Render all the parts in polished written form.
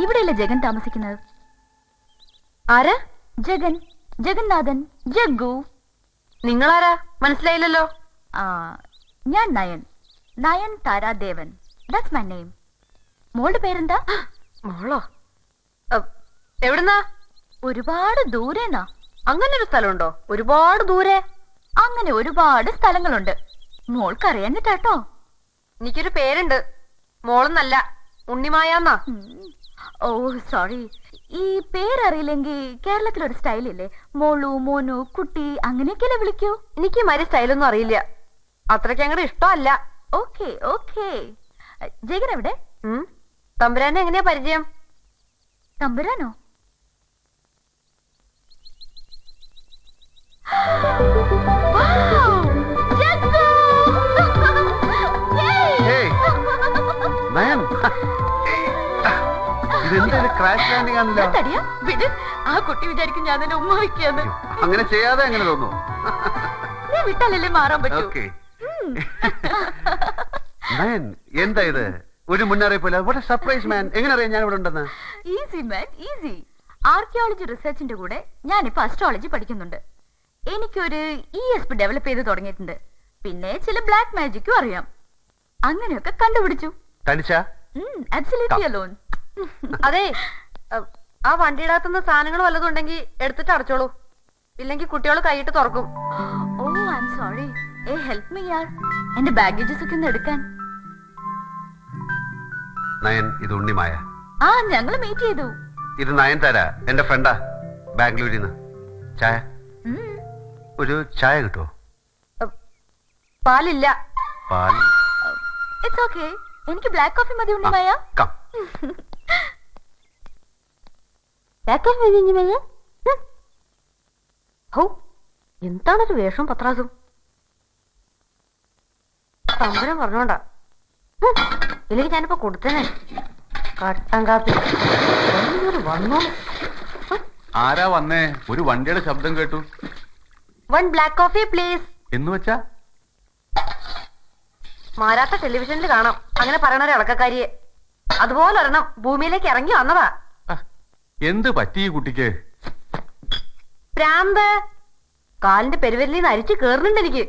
ഇവിടെയല്ലേ ജഗൻ താമസിക്കുന്നത്? ആരാ? ജഗൻ, ജഗന്നാഥൻ, ജഗ്ഗു. നിങ്ങളാരാ? മനസ്സിലായില്ലല്ലോ. ഞാൻ Nayan, Nayan Tharadevan. That's my name. മോളുടെ പേരെന്താ? മോളോ? എവിടുന്നാ? ഒരുപാട് ദൂരെന്നാ. അങ്ങനെ ഒരു സ്ഥലമുണ്ടോ? ഒരുപാട് ദൂരെ? അങ്ങനെ ഒരുപാട് സ്ഥലങ്ങളുണ്ട്. മോൾക്കറിയാഞ്ഞിട്ടാട്ടോ. എനിക്കൊരു പേരുണ്ട്, മോളെന്നല്ല, ഉണ്ണിമായാന്നാ. ഓ സോറി. ഈ പേരറിയില്ലെങ്കിൽ കേരളത്തിലൊരു സ്റ്റൈലില്ലേ, മോളു, മോനു, കുട്ടി, അങ്ങനെയൊക്കെയല്ലേ വിളിക്കൂ? എനിക്ക് മാതിരി സ്റ്റൈലൊന്നും അറിയില്ല, അത്രയ്ക്ക് അങ്ങോട്ട് ഇഷ്ടമല്ല. Okay okay. ജഗൻ എവിടെ? തമ്പുരാനെ എങ്ങനെയാ പരിചയം? തമ്പുരാനോ? ആ കുട്ടി വിചാരിക്കും ഞാൻ തന്നെ ഉമ്മ വയ്ക്കാന്ന്. അങ്ങനെ ചെയ്യാതെ എങ്ങനെ തോന്നുന്നു? നീ വിട്ടാലല്ലേ മാറാൻ പറ്റൂ. എന്താ ഇത്? ഒരു മുന്നറിയിപ്പില്ല. വാട്ട് എ സർപ്രൈസ് മാൻ. എങ്ങനെ അറിയാം ഞാൻ ഇവിടെ ഉണ്ടെന്ന്? Easy man, easy. ആർക്കിയോളജി റിസർച്ചിന്റെ കൂടെ ഞാനിപ്പോ അസ്ട്രോളജി പഠിക്കുന്നുണ്ട്. എനിക്കൊരു ESP ഡെവലപ്പ് ചെയ്ത് തുടങ്ങിയിട്ടുണ്ട്. പിന്നെ ചില ബ്ലാക്ക് മാജിക്കും അറിയാം. അങ്ങനെയൊക്കെ കണ്ടുപിടിച്ചു. തനിച്ചാ? Absolutely alone. അതെ, ആ വണ്ടിയുടെ അകത്തുനിന്ന് സാധനങ്ങൾ വല്ലതും ഉണ്ടെങ്കിൽ എടുത്തിട്ട് അടച്ചോളൂ, ഇല്ലെങ്കിൽ കുട്ടികൾ കൈയിട്ട് തുറക്കും. Oh I am sorry. Help me യാർ. എന്റെ ബാഗേജസ് ഒക്കെ ഒന്ന് എടുക്കാൻ. നയൻ, ഇത് ഉണ്ണിമായ. ഞങ്ങള് മീറ്റ് ചെയ്തു. ഇത് നയൻതാര, എന്റെ ഫ്രണ്ടാ, ബാംഗ്ലൂരിൽ നിന്ന്. ചായ? ഒരു ചായ കിട്ടുമോ? പാലില്ല. പാൽ? It's okay. എനിക്ക് ബ്ലാക്ക് കോഫി മതി ഉണ്ണിമായ. എന്താണൊരു വേഷം പത്രാസും. തമ്പുരം പറഞ്ഞോണ്ടാ, ഇല്ലെങ്കിൽ ഞാനിപ്പോ കൊടുത്തേനെ കട്ടൻ കാപ്പി. വന്നോ? ആരാ വന്നേ? ഒരു വണ്ടിയുടെ ശബ്ദം കേട്ടു. 1 ബ്ലാക്ക് കോഫി പ്ലീസ്. എന്ന് വെച്ചാ മാരാത്ത ടെലിവിഷനിൽ കാണാം അങ്ങനെ പറയണ ഒരു ഇളക്കക്കാരിയെ. അതുപോലെ ഒരെണ്ണം ഭൂമിയിലേക്ക് ഇറങ്ങി വന്നതാ. എന്ത് പറ്റി ഈ കുട്ടിക്ക്? പ്രാന്ത്. കാലിന്റെ പെരുവരിൽ നിന്ന് അരിച്ചു കേറുന്നുണ്ട് എനിക്ക്.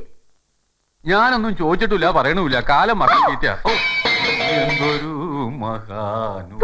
ഞാനൊന്നും ചോദിച്ചിട്ടില്ല, പറയണമില്ല. കാലം മറന്നു. എന്തൊരു മഹാനു.